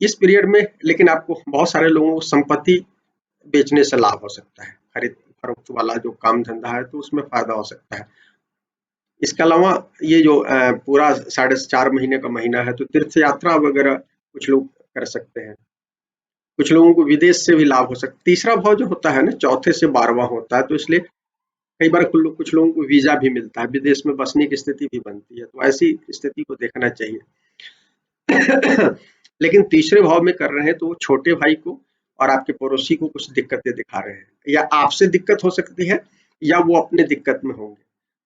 इस पीरियड में। लेकिन आपको बहुत सारे लोगों को संपत्ति बेचने से लाभ हो सकता है, खरीद फरोख्त वाला जो काम धंधा है तो उसमें फायदा हो सकता है। इसके अलावा ये जो पूरा 4.5 महीने का महीना है, तो तीर्थ यात्रा वगैरह कुछ लोग कर सकते हैं, कुछ लोगों को विदेश से भी लाभ हो सकता है। तीसरा भाव जो होता है ना, चौथे से 12वां होता है, तो इसलिए कई बार कुछ लोगों को वीजा भी मिलता है, विदेश में बसने की स्थिति भी बनती है, तो ऐसी स्थिति को देखना चाहिए। लेकिन तीसरे भाव में कर रहे हैं तो वो छोटे भाई को और आपके पड़ोसी को कुछ दिक्कतें दिखा रहे हैं, या आपसे दिक्कत हो सकती है या वो अपने दिक्कत में होंगे,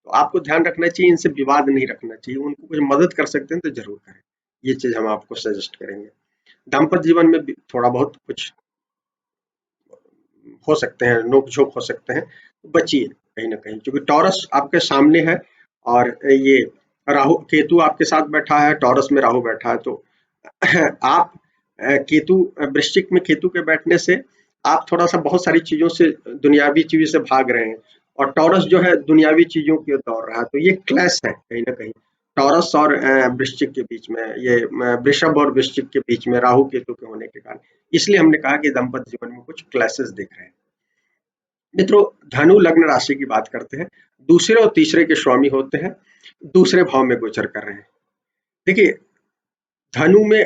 तो आपको ध्यान रखना चाहिए, इनसे विवाद नहीं रखना चाहिए। उनको कुछ मदद कर सकते हैं तो जरूर करें, ये चीज हम आपको सजेस्ट करेंगे। दाम्पत्य जीवन में भी थोड़ा बहुत कुछ हो सकते हैं, नोक झोंक हो सकते हैं, तो बचिए कहीं ना कहीं, क्योंकि टॉरस आपके सामने है और ये राहु केतु आपके साथ बैठा है, टॉरस में राहु बैठा है, तो आप केतु वृश्चिक में केतु के बैठने से आप थोड़ा सा बहुत सारी चीजों से, दुनियावी चीजों से भाग रहे हैं, और टॉरस जो है दुनियावी चीजों की ओर दौड़ रहा है, तो ये क्लैश है कहीं ना कहीं टॉरस और वृश्चिक के बीच में, ये वृषभ और वृश्चिक के बीच में राहु केतु के होने के कारण, इसलिए हमने कहा कि दाम्पत्य जीवन में कुछ क्लैशेस दिख रहे हैं। मित्रों, धनु लग्न राशि की बात करते हैं, दूसरे और तीसरे के स्वामी होते हैं, दूसरे भाव में गोचर कर रहे हैं। देखिए धनु में,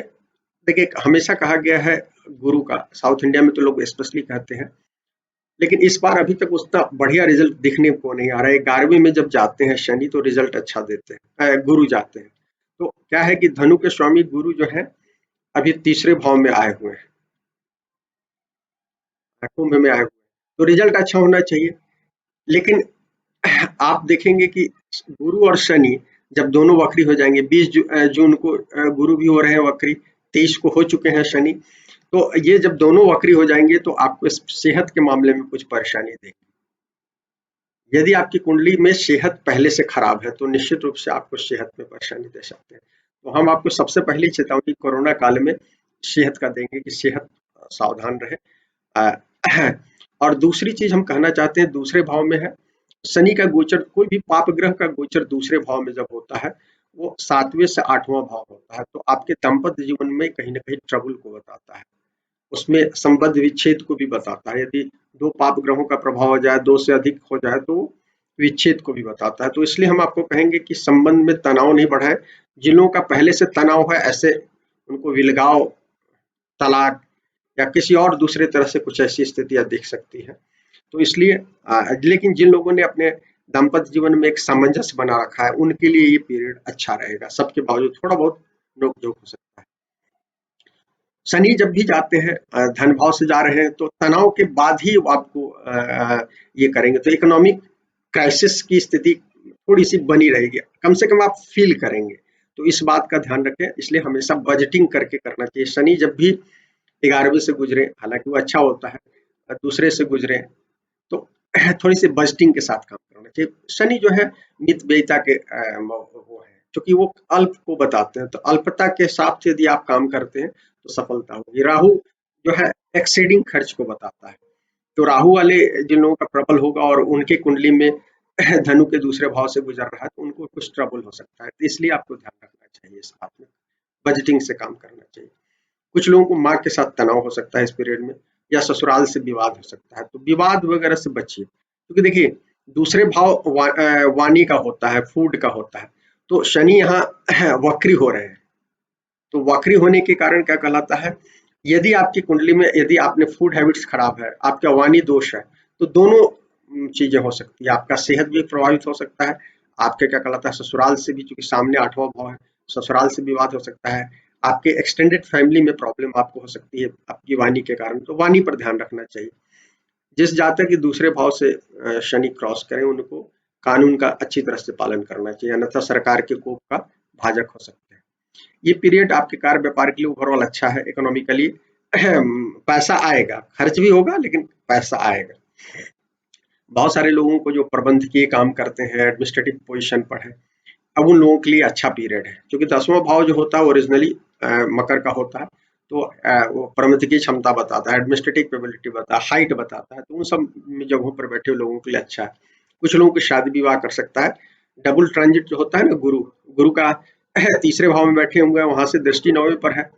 देखिए हमेशा कहा गया है गुरु का, साउथ इंडिया में तो लोग स्पेशली कहते हैं, लेकिन इस बार अभी तक उतना बढ़िया रिजल्ट दिखने को नहीं आ रहा है। 11वीं में जब जाते हैं शनि तो रिजल्ट अच्छा देते हैं, गुरु जाते हैं, तो क्या है कि धनु के स्वामी गुरु जो है अभी तीसरे भाव में आए हुए हैं, कुंभ में आए हुए हैं, तो रिजल्ट अच्छा होना चाहिए। लेकिन आप देखेंगे कि गुरु और शनि जब दोनों वक्री हो जाएंगे, 20 जून को गुरु भी हो रहे हैं वक्री, 23 को हो चुके हैं शनि, तो ये जब दोनों वक्री हो जाएंगे तो आपको सेहत के मामले में कुछ परेशानी देगी। यदि आपकी कुंडली में सेहत पहले से खराब है तो निश्चित रूप से आपको सेहत में परेशानी दे सकते हैं। तो हम आपको सबसे पहले चेतावनी कोरोना काल में सेहत का देंगे कि सेहत सावधान रहे। और दूसरी चीज हम कहना चाहते हैं, दूसरे भाव में है शनि का गोचर, कोई भी पाप ग्रह का गोचर दूसरे भाव में जब होता है वो 7वें से 8वां भाव होता है, तो आपके दाम्पत्य जीवन में कहीं ना कहीं ट्रबल को बताता है, उसमें संबंध विच्छेद को भी बताता है। यदि 2 पाप ग्रहों का प्रभाव हो जाए, 2 से अधिक हो जाए तो विच्छेद को भी बताता है। तो इसलिए हम आपको कहेंगे कि संबंध में तनाव नहीं बढ़ाए। जिन लोगों का पहले से तनाव है, ऐसे उनको विलगाव, तलाक या किसी और दूसरे तरह से कुछ ऐसी स्थितियां दिख सकती है। तो इसलिए लेकिन जिन लोगों ने अपने दाम्पत्य जीवन में एक सामंजस्य बना रखा है उनके लिए ये पीरियड अच्छा रहेगा, सबके बावजूद थोड़ा बहुत नोक-झोंक हो सकता है। शनि जब भी जाते हैं धन भाव से जा रहे हैं तो तनाव के बाद ही वो आपको ये करेंगे, तो इकोनॉमिक क्राइसिस की स्थिति थोड़ी सी बनी रहेगी, कम से कम आप फील करेंगे, तो इस बात का ध्यान रखें। इसलिए हमेशा बजटिंग करके करना चाहिए। शनि जब भी 11वीं से गुजरे, हालांकि वो अच्छा होता है, दूसरे से गुजरे तो थोड़ी सी बजटिंग के साथ काम करना चाहिए। शनि जो है मित व्ययिता के वो है, क्योंकि वो अल्प को बताते हैं, तो अल्पता के हिसाब से यदि आप काम करते हैं तो सफलता होगी। राहु जो है एक्सीडिंग खर्च को बताता है, तो राहु वाले जिन लोगों का प्रबल होगा और उनके कुंडली में धनु के दूसरे भाव से गुजर रहा है तो उनको कुछ ट्रबल हो सकता है, तो इसलिए आपको ध्यान रखना चाहिए इस बात में, बजटिंग से काम करना चाहिए। कुछ लोगों को माँ के साथ तनाव हो सकता है इस पीरियड में, या ससुराल से विवाद हो सकता है, तो विवाद वगैरह से बचिए, क्योंकि देखिए दूसरे भाव वाणी का होता है, फूड का होता है, तो शनि यहाँ वक्री हो रहे हैं, तो वक्री होने के कारण क्या कहलाता है, यदि आपकी कुंडली में यदि आपने फूड हैबिट्स खराब है, आपका वाणी दोष है, तो दोनों चीजें हो सकती है, आपका सेहत भी प्रभावित हो सकता है, आपके क्या कहलाता है ससुराल से भी, चूंकि सामने 8वां भाव है, ससुराल से विवाद हो सकता है, आपके एक्सटेंडेड फैमिली में प्रॉब्लम आपको हो सकती है आपकी वाणी के कारण, तो वाणी पर ध्यान रखना चाहिए। जिस जातक के दूसरे भाव से शनि क्रॉस करें उनको कानून का अच्छी तरह से पालन करना चाहिए, अन्यथा सरकार के कोप का भाजक हो सकते हैं। ये पीरियड आपके कार्य व्यापार के लिए ओवरऑल अच्छा है, इकोनॉमिकली पैसा आएगा, खर्च भी होगा लेकिन पैसा आएगा। बहुत सारे लोगों को जो प्रबंधकीय काम करते हैं, एडमिनिस्ट्रेटिव पोजीशन पर है, अब उन लोगों के लिए अच्छा पीरियड है, क्योंकि 10वां भाव जो होता है ओरिजिनली मकर का होता है, तो वो प्रबंधकीय क्षमता बताता है, एडमिनिस्ट्रेटिव कैपेबिलिटी बताता है, हाइट बताता है, तो उन सब जगहों पर बैठे हुए लोगों के लिए अच्छा है। कुछ लोगों की शादी विवाह कर सकता है। डबल ट्रांजिट जो होता है ना, गुरु गुरु का तीसरे भाव में बैठे हुए हैं, वहां से दृष्टि 9वें पर है,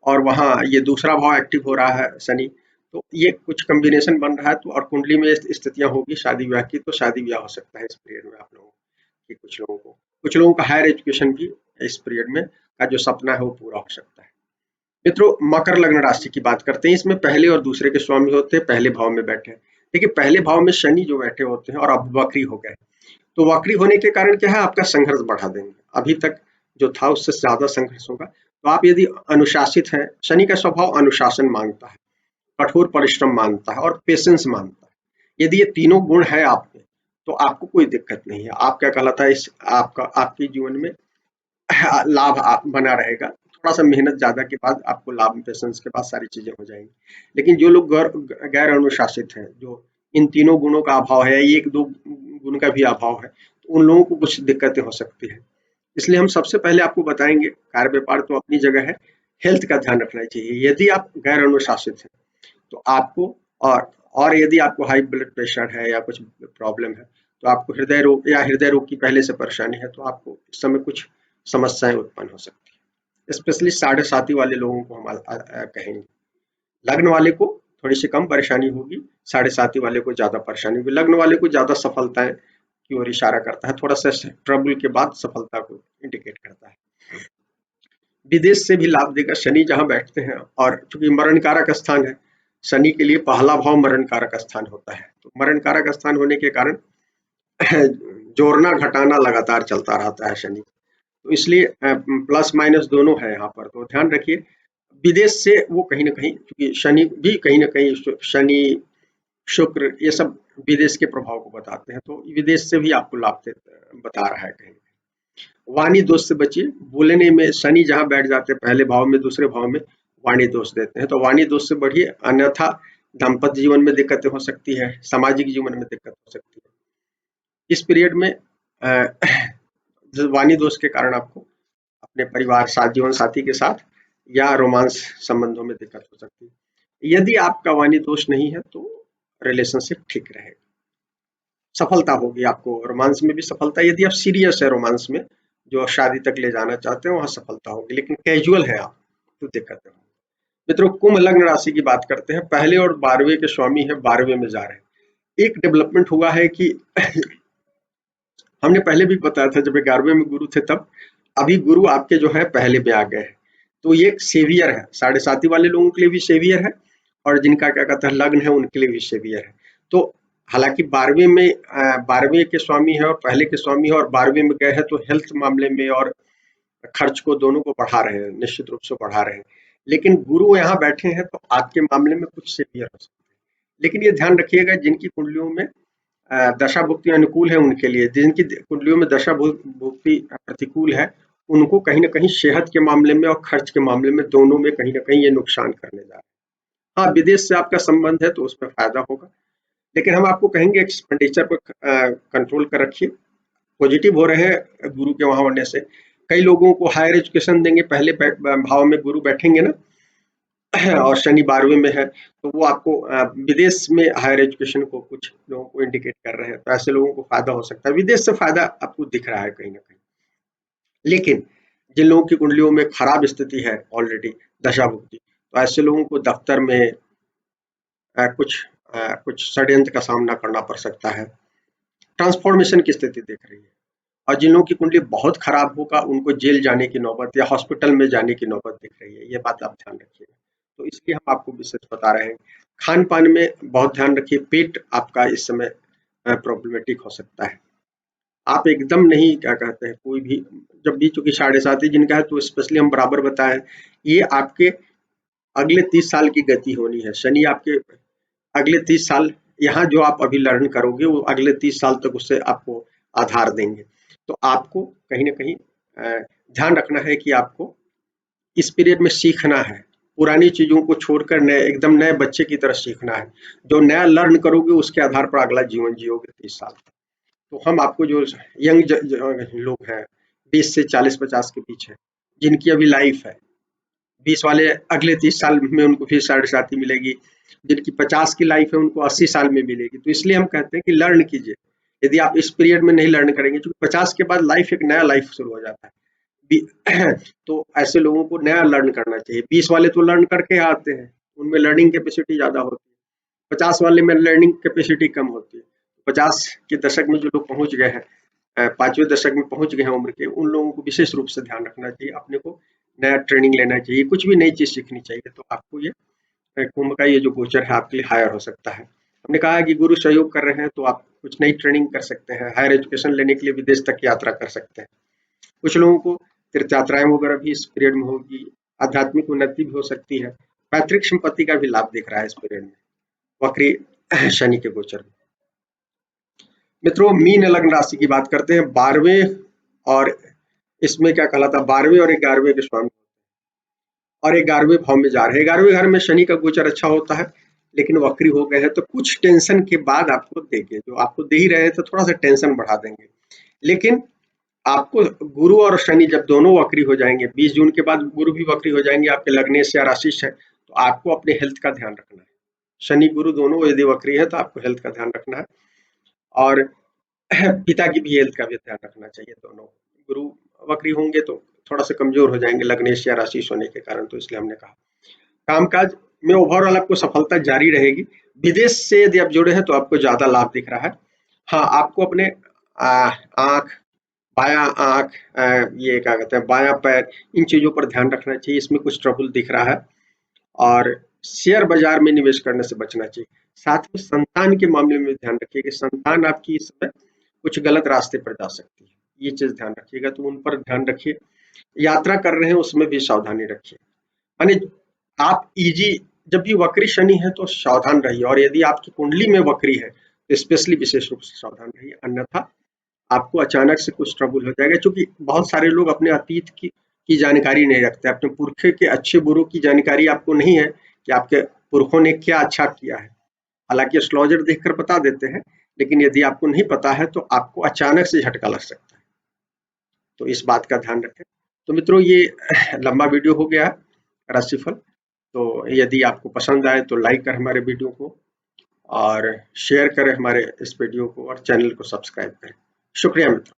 और वहाँ ये दूसरा भाव एक्टिव हो रहा है शनि, तो ये कुछ कॉम्बिनेशन बन रहा है, तो और कुंडली में स्थितियां होगी शादी विवाह की, तो शादी विवाह हो सकता है इस पीरियड में आप लोगों की, कुछ लोगों का हायर एजुकेशन भी इस पीरियड में का जो सपना है वो पूरा हो सकता है। मित्रों, मकर लग्न राशि की बात करते हैं, इसमें पहले और दूसरे के स्वामी होते हैं, पहले भाव में बैठे हैं। देखिए पहले भाव में शनि जो बैठे होते हैं और अब वक्री हो गए, तो वक्री होने के कारण क्या है, आपका संघर्ष बढ़ा देंगे, अभी तक जो था उससे ज्यादा संघर्ष होगा। तो आप यदि अनुशासित हैं, शनि का स्वभाव अनुशासन मांगता है, कठोर परिश्रम मांगता है और पेशेंस मांगता है, यदि ये तीनों गुण है आप में तो आपको कोई दिक्कत नहीं है, आप क्या कहलाता है इस आपका आपके जीवन में लाभ बना रहेगा, थोड़ा सा मेहनत ज्यादा के बाद आपको लाभ, पेशेंस के बाद सारी चीजें हो जाएंगी। लेकिन जो लोग गैर अनुशासित हैं, जो इन तीनों गुणों का अभाव है, एक दो गुण का भी अभाव है, तो उन लोगों को कुछ दिक्कतें हो सकती है। इसलिए हम सबसे पहले आपको बताएंगे, कार्य व्यापार तो अपनी जगह है, हेल्थ का ध्यान रखना चाहिए। यदि आप गैर अनुशासित हैं तो आपको, और यदि आपको हाई ब्लड प्रेशर है या कुछ प्रॉब्लम है, तो आपको हृदय रोग या हृदय रोग की पहले से परेशानी है, तो आपको इस समय कुछ समस्याएं उत्पन्न हो सकती है। स्पेशली साढ़े साथी वाले लोगों को हम कहेंगे, लग्न वाले को थोड़ी सी कम परेशानी होगी, साढ़े साथी वाले को ज्यादा परेशानी होगी, लग्न वाले को ज्यादा सफलताएं की ओर इशारा करता है, थोड़ा सा ट्रबल के बाद सफलता को इंडिकेट करता है। विदेश से भी लाभ देगा शनि जहां बैठते हैं, और चूंकि मरण कारक स्थान है, शनि के लिए पहला भाव मरण कारक स्थान होता है, तो मरण कारक स्थान होने के कारण जोड़ना घटाना लगातार चलता रहता है शनि, तो इसलिए प्लस माइनस दोनों है यहाँ पर, तो ध्यान रखिए। विदेश से वो कहीं ना कहीं, क्योंकि शनि भी कहीं ना कहीं, शनि शुक्र ये सब विदेश के प्रभाव को बताते हैं, तो विदेश से भी आपको लाभ बता रहा है कहीं। वाणी दोष से बचिए, बोलने में शनि जहां बैठ जाते हैं पहले भाव में, दूसरे भाव में वाणी दोष देते हैं, तो वाणी दोष से बढ़िए, अन्यथा दाम्पत्य जीवन में दिक्कतें हो सकती है, सामाजिक जीवन में दिक्कत हो सकती है। इस पीरियड में वाणी दोष के कारण आपको अपने परिवार साथ, जीवन साथी के साथ या रोमांस संबंधों में दिक्कत हो सकती है। यदि आपका वाणी दोष नहीं है तो रिलेशनशिप ठीक रहेगा, सफलता होगी आपको, रोमांस में भी सफलता, यदि आप सीरियस है रोमांस में जो शादी तक ले जाना चाहते हैं वहां सफलता होगी, लेकिन कैजुअल है आप तो दिक्कत है। मित्रों, कुंभ लग्न राशि की बात करते हैं, पहले और 12वें के स्वामी है, 12वें में जा रहे हैं। एक डेवलपमेंट हुआ है कि हमने पहले भी बताया था जब 11वें में गुरु थे तब, अभी गुरु आपके जो है पहले में आ गए हैं, तो ये एक सेवियर है, साढ़े साथी वाले लोगों के लिए भी सेवियर है, और जिनका क्या कहता है लग्न है उनके लिए भी सेवियर है। तो हालांकि 12वें में 12वें के स्वामी है और पहले के स्वामी है, और 12वें में गए हैं, तो हेल्थ मामले में और खर्च को दोनों को बढ़ा रहे हैं, निश्चित रूप से बढ़ा रहे हैं। लेकिन गुरु यहाँ बैठे हैं तो आपके मामले में कुछ सेवियर हो सकते हैं। लेकिन ये ध्यान रखिएगा, जिनकी कुंडलियों में दशा भुक्ति अनुकूल है उनके लिए, जिनकी कुंडलियों में दशा भुक्ति प्रतिकूल है, उनको कहीं ना कहीं सेहत के मामले में और खर्च के मामले में दोनों में कहीं ना कहीं ये नुकसान करने जा रहे हैं। हाँ, विदेश से आपका संबंध है तो उसमें फायदा होगा, लेकिन हम आपको कहेंगे एक्सपेंडिचर पर कंट्रोल कर रखिए। पॉजिटिव हो रहे हैं गुरु के वहां होने से। कई लोगों को हायर एजुकेशन देंगे, पहले भाव में गुरु बैठेंगे ना और शनि 12वें में है, तो वो आपको विदेश में हायर एजुकेशन को कुछ लोगों को इंडिकेट कर रहे हैं, तो ऐसे लोगों को फायदा हो सकता है। विदेश से फायदा आपको दिख रहा है कहीं ना कहीं। लेकिन जिन लोगों की कुंडलियों में खराब स्थिति है ऑलरेडी, दशा भुक्ति, तो ऐसे लोगों को दफ्तर में कुछ षड्यंत्र का सामना करना पड़ सकता है। ट्रांसफॉर्मेशन की स्थिति दिख रही है। और जिन लोगों की कुंडली बहुत खराब होगा उनको जेल जाने की नौबत या हॉस्पिटल में जाने की नौबत दिख रही है। ये बात आप ध्यान रखिएगा। तो इसलिए हम आपको विशेष बता रहे हैं। खान पान में बहुत ध्यान रखिए। पेट आपका इस समय प्रॉब्लमेटिक हो सकता है। आप एकदम नहीं, क्या कहते हैं, कोई भी जब भी, चूंकि 7.5 जिनका है तो स्पेशली हम बराबर बताएं, ये आपके अगले 30 साल की गति होनी है। शनि आपके अगले 30 साल, यहाँ जो आप अभी लर्न करोगे वो अगले 30 साल तक उससे आपको आधार देंगे। तो आपको कहीं ना कहीं ध्यान रखना है कि आपको इस पीरियड में सीखना है। पुरानी चीजों को छोड़कर नए, एकदम नए बच्चे की तरह सीखना है। जो नया लर्न करोगे उसके आधार पर अगला जीवन जियोगे 30 साल तक। तो हम आपको जो यंग लोग हैं, 20 से 40-50 के बीच है, जिनकी अभी लाइफ है, 20 वाले अगले 30 साल में उनको फिर 7.5 मिलेगी, जिनकी 50 की लाइफ है उनको 80 साल में मिलेगी। तो इसलिए हम कहते हैं कि लर्न कीजिए। यदि आप इस पीरियड में नहीं लर्न करेंगे, क्योंकि 50 के बाद लाइफ एक नया लाइफ शुरू हो जाता है, तो ऐसे लोगों को नया लर्न करना चाहिए। 20 वाले तो लर्न करके आते हैं, उनमें लर्निंग कैपेसिटी ज्यादा होती है। 50 वाले में लर्निंग कैपेसिटी कम होती है। 50 के दशक में जो लोग पहुंच गए हैं, 5वें दशक में पहुंच गए हैं उम्र के, उन लोगों को विशेष रूप से ध्यान रखना चाहिए। अपने को नया ट्रेनिंग लेना चाहिए, कुछ भी नई चीज सीखनी चाहिए। तो आपको ये कुंभ का ये जो गोचर है आपके लिए हायर हो सकता है। हमने कहा कि गुरु सहयोग कर रहे हैं तो आप कुछ नई ट्रेनिंग कर सकते हैं, हायर एजुकेशन लेने के लिए विदेश तक यात्रा कर सकते हैं। कुछ लोगों को तीर्थ यात्राएं वगैरह भी इस पीरियड में होगी। आध्यात्मिक उन्नति भी हो सकती है। पैतृक संपत्ति का भी लाभ दिख रहा है इस पीरियड में, वक्री शनि के गोचर में। मित्रों, मीन लग्न राशि की बात करते हैं। 12वें और इसमें क्या कहलाता है, 12वें और 11वें के स्वामी और 11वें भाव में जा रहे हैं। 11वें घर में शनि का गोचर अच्छा होता है, लेकिन वक्री हो गए हैं तो कुछ टेंशन के बाद आपको देंगे। जो आपको दे ही रहे थे थोड़ा सा टेंशन बढ़ा देंगे। लेकिन आपको गुरु और शनि जब दोनों वक्री हो जाएंगे, 20 जून के बाद गुरु भी वक्री हो जाएंगे आपके लग्नेश या राशिश है, तो आपको अपने हेल्थ का ध्यान रखना है। शनि गुरु दोनों यदि वक्री है तो आपको हेल्थ का ध्यान रखना है। और पिता की भी हेल्थ का भी ध्यान रखना चाहिए। दोनों गुरु वक्री होंगे तो थोड़ा सा कमजोर हो जाएंगे लग्नेश या राशि होने के कारण, तो इसलिए हमने कहा। कामकाज में ओवरऑल आपको सफलता जारी रहेगी। विदेश से यदि आप जुड़े हैं तो आपको ज्यादा लाभ दिख रहा है। हाँ, आपको अपने आंख, बायां आंख, ये क्या कहते हैं, बायां पैर, इन चीजों पर ध्यान रखना चाहिए। इसमें कुछ ट्रबल दिख रहा है। और शेयर बाजार में निवेश करने से बचना चाहिए। साथ में संतान के मामले में ध्यान रखिए कि संतान आपकी इस समय कुछ गलत रास्ते पर जा सकती है, ये चीज ध्यान रखिएगा। तो उन पर ध्यान रखिए। यात्रा कर रहे हैं उसमें भी सावधानी रखिए। माने आप इजी, जब भी वक्री शनि है तो सावधान रहिए, और यदि आपकी कुंडली में वक्री है तो स्पेशली विशेष रूप से सावधान रहिए, अन्यथा आपको अचानक से कुछ ट्रबल हो जाएगा। क्योंकि बहुत सारे लोग अपने अतीत की जानकारी नहीं रखते, अपने पुरखे के अच्छे बुरों की जानकारी आपको नहीं है कि आपके पुरखों ने क्या अच्छा किया है। हालांकि एस्ट्रोलॉजर देखकर बता देते हैं, लेकिन यदि आपको नहीं पता है तो आपको अचानक से झटका लग सकता है। तो इस बात का ध्यान रखें। तो मित्रों, ये लंबा वीडियो हो गया राशिफल। तो यदि आपको पसंद आए तो लाइक करें हमारे वीडियो को, और शेयर करें हमारे इस वीडियो को, और चैनल को सब्सक्राइब करें। शुक्रिया मित्रों।